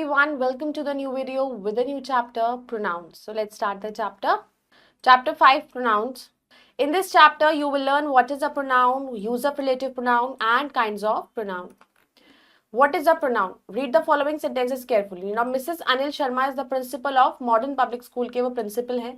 everyone, welcome to the new video with a new chapter, pronouns. So let's start the chapter. Chapter 5, pronouns. In this chapter, you will learn what is a pronoun, use of relative pronoun and kinds of pronoun. What is a pronoun? Read the following sentences carefully. Now, Mrs. Anil Sharma is the principal of Modern Public School के वो principal है.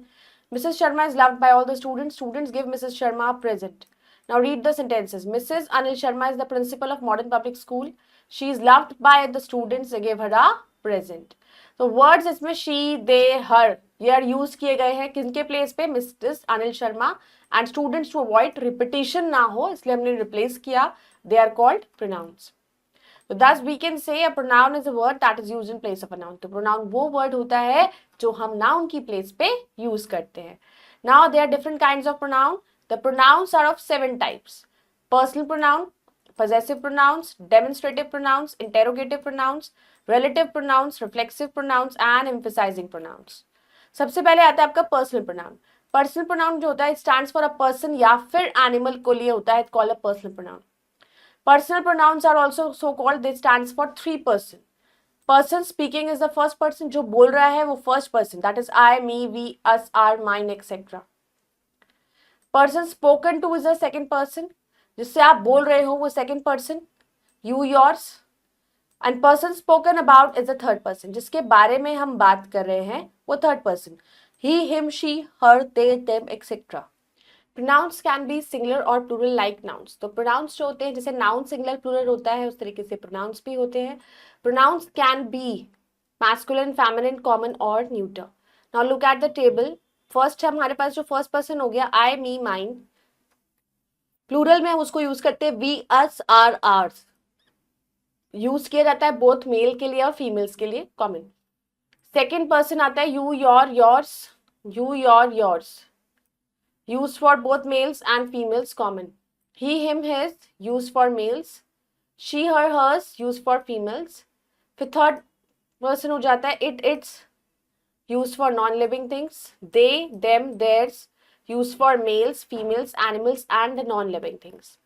Mrs. Sharma is loved by all the students. Students give Mrs. Sharma a present. Now read the sentences. Mrs. Anil Sharma is the principal of Modern Public School. She is loved by the students. They gave her a present. तो words इसमें she, they, her ये are use किए गए हैं किसके place पे? Mrs Anil Sharma. And students to avoid repetition ना हो इसलिए हमने रिप्लेस किया. They are called pronouns. So thus we can say a pronoun is a word that is used in place of a noun. तो pronoun वो word होता है जो हम noun की place पे use करते हैं. Now there are different kinds of pronoun. The pronouns are of 7 types. Personal pronoun, possessive pronouns, demonstrative pronouns, interrogative pronouns, relative pronouns, reflexive pronouns and emphasizing pronouns. सबसे पहले आता है आपका personal pronoun. Personal pronoun जो होता है it stands for a person या फिर animal को लिए होता है called a personal pronoun. Personal pronouns are also so called. They stands for 3 person. Person speaking is the first person. जो बोल रहा है वो first person. That is I, me, we, us, our, mine, etc. Person spoken to is the second person. जिससे आप बोल रहे हो वो second person. You, yours. And person spoken about is the third person. जिसके बारे में हम बात कर रहे हैं वो third person. He, him, she, her, they, them, etc. Pronouns can be singular or plural like nouns. तो pronouns जो होते हैं जैसे noun singular plural होता है उस तरीके से pronouns भी होते हैं. Pronouns can be masculine, feminine, common or neuter. Now look at the table. First हमारे पास जो first person हो गया I, me, mine. Plural में हम उसको use करते हैं we, us, our, ours. Use किया जाता है both male के लिए और females के लिए common. Second person आता है you, your, yours. You, your, yours. Used for both males and females common. He, him, his used for males. She, her, hers used for females. फिर third person हो जाता है it, its used for non-living things. They, them, theirs used for males, females, animals and the non-living things.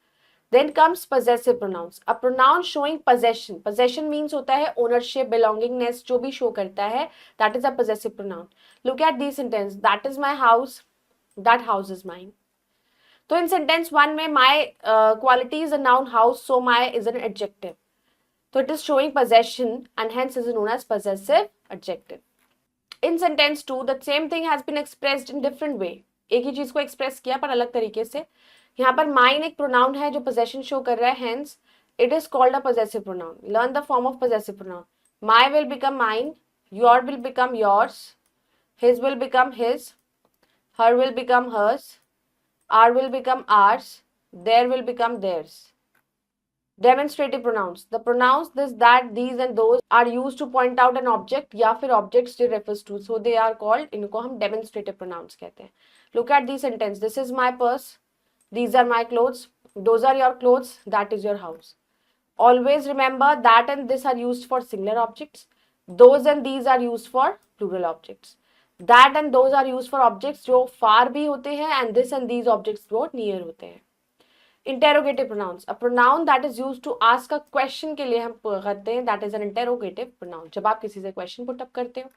Then comes possessive pronouns. A pronoun showing possession. Possession means होता है ownership, belongingness जो भी show करता है. That is a possessive pronoun. Look at these sentence. That is my house. That house is mine. तो in sentence 1 में my quality is a noun house, so my is an adjective. So it is showing possession and hence is known as possessive adjective. In sentence 2 the same thing has been expressed in different way. एक ही चीज को express किया पर अलग तरीके से. यहाँ पर mine एक pronoun है जो possession show कर रहा है, hence it is called a possessive pronoun. Learn the form of possessive pronoun. My will become mine, your will become yours, his will become his, her will become hers, our will become ours, their will become theirs. Demonstrative pronouns. The pronouns this, that, these and those are used to point out an object या फिर objects they refers to. So they are called, इनको हम demonstrative pronouns कहते हैं. Look at the sentence. This is my purse. These are my clothes. Those are your clothes. That is your house. Always remember that and this are used for singular objects. Those and these are used for plural objects. That and those are used for objects जो far भी होते हैं and this and these objects जो near होते हैं. Interrogative pronouns. A pronoun that is used to ask a question के लिए हम करते हैं. That is an interrogative pronoun. जब आप किसी से question put up करते हो.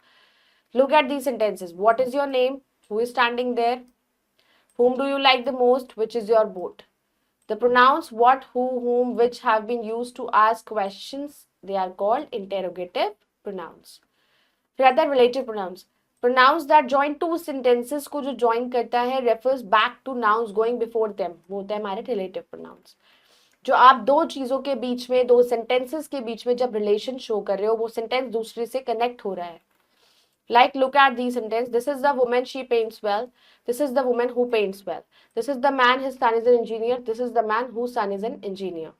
Look at these sentences. What is your name? Who is standing there? Whom do you like the most? Which is your boat? The pronouns what, who, whom, which have been used to ask questions. They are called interrogative pronouns. फिर आता है relative pronouns. Pronouns that join two sentences को जो join करता है refers back to nouns going before them. वो होता है हमारे relative pronouns. जो आप दो चीजों के बीच में, दो sentences के बीच में जब relation show कर रहे हो, वो sentence दूसरे से connect हो रहा है. Like look at these sentence. This is the woman, she paints well. This is the woman who paints well. This is the man, his son is an engineer. This is the man whose son is an engineer.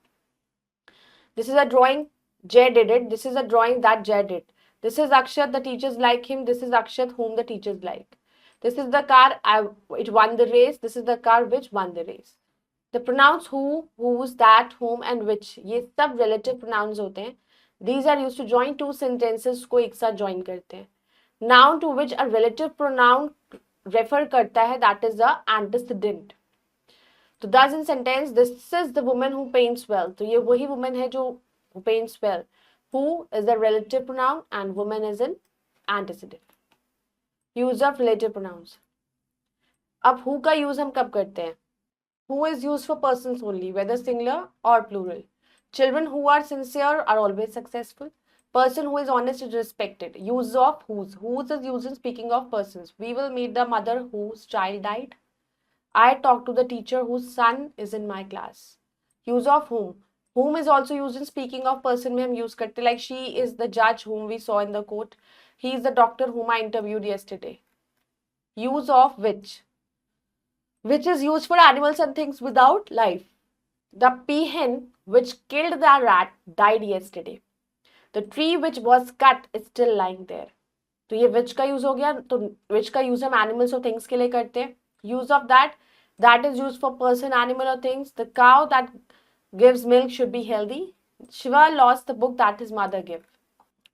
This is a drawing, Jay did it. This is a drawing that Jay did. This is Akshat, the teachers like him. This is Akshat, whom the teachers like. This is the car, it won the race. This is the car which won the race. The pronouns who, whose, that, whom and which, ये सब relative pronouns होते हैं. These are used to join two sentences को एक साथ join करते हैं. Noun to which a relative pronoun refer करता है, that is the antecedent. तो thus in sentence, this is the woman who paints well. तो ये वही woman है जो who paints well. Who is the relative pronoun and woman is an antecedent. Use of relative pronouns. अब who का use हम कब करते हैं? Who is used for persons only, whether singular or plural. Children who are sincere are always successful. Person who is honest is respected. Use of whose. Whose is used in speaking of persons. We will meet the mother whose child died. I talk to the teacher whose son is in my class. Use of whom. Whom is also used in speaking of person में हम use करते like she is the judge whom we saw in the court. He is the doctor whom I interviewed yesterday. Use of which is used for animals and things without life. The peahen which killed the rat died yesterday. The tree which was cut is still lying there. तो ये which का use हो गया. तो which का use हम animals और things के लिए करते हैं. Use of that is used for person, animal or things. The cow that gives milk should be healthy. Shiva lost the book that his mother gave.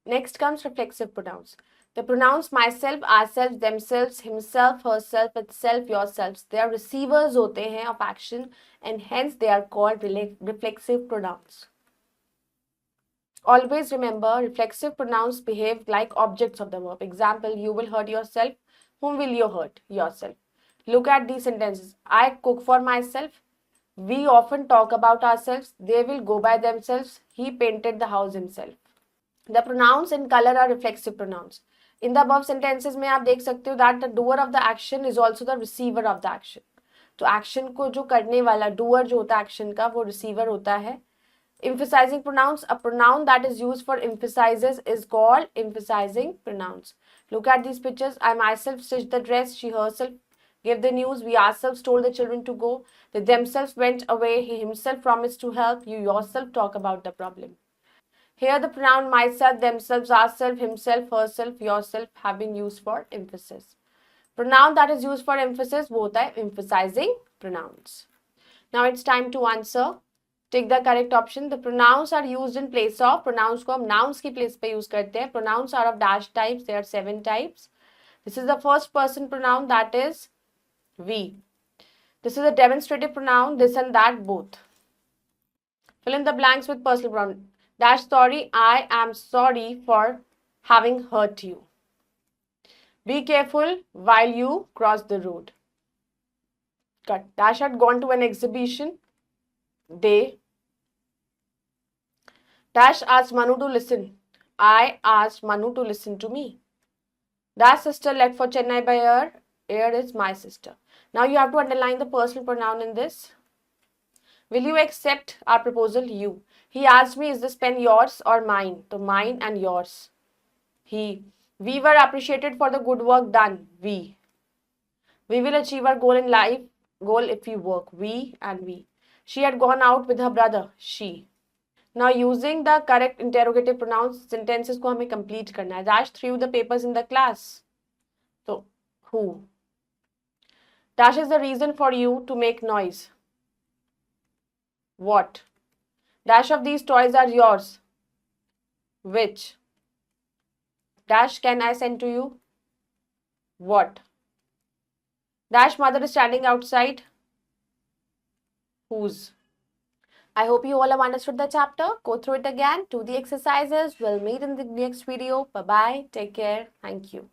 Next comes reflexive pronouns. The pronouns myself, ourselves, themselves, himself, herself, itself, yourselves. They are receivers होते हैं of action and hence they are called reflexive pronouns. Always remember, reflexive pronouns behave like objects of the verb. Example, you will hurt yourself. Whom will you hurt? Yourself. Look at these sentences. I cook for myself. We often talk about ourselves. They will go by themselves. He painted the house himself. The pronouns in color are reflexive pronouns. In the above sentences में आप देख सकते हो that the doer of the action is also the receiver of the action. तो action को जो करने वाला doer जो होता है action का वो receiver होता है. Emphasizing pronouns, a pronoun that is used for emphasizes is called emphasizing pronouns. Look at these pictures. I myself stitched the dress. She herself gave the news. We ourselves told the children to go. They themselves went away. He himself promised to help. You yourself talk about the problem. Here the pronoun myself, themselves, ourself, himself, herself, yourself have been used for emphasis. Pronoun that is used for emphasis वो होता है emphasizing pronouns. Now it's time to answer. Take the correct option. The pronouns are used in place of. Pronouns को हम nouns की place पे use करते हैं. Pronouns are of dash types. There are 7 types. This is the first person pronoun, that is we. This is a demonstrative pronoun, this and that both. Fill in the blanks with personal pronoun. Dash sorry, I am sorry for having hurt you. Be careful while you cross the road. Cut. Dash had gone to an exhibition. They. Dash asked Manu to listen. I asked Manu to listen to me. Dash sister left for Chennai by air. Air is my sister. Now you have to underline the personal pronoun in this. Will you accept our proposal? You. He asked me, is this pen yours or mine? So mine and yours. He. We were appreciated for the good work done. We. We will achieve our goal in life. Goal if we work. We and we. She had gone out with her brother. She. Now using the correct interrogative pronouns, sentences को हमें complete करना है. Dash threw the papers in the class. So who? Dash is the reason for you to make noise. What? Dash of these toys are yours. Which? Dash can I send to you? What? Dash mother is standing outside. Whose? I hope you all have understood the chapter. Go through it again. Do the exercises. We'll meet in the next video. Bye-bye. Take care. Thank you.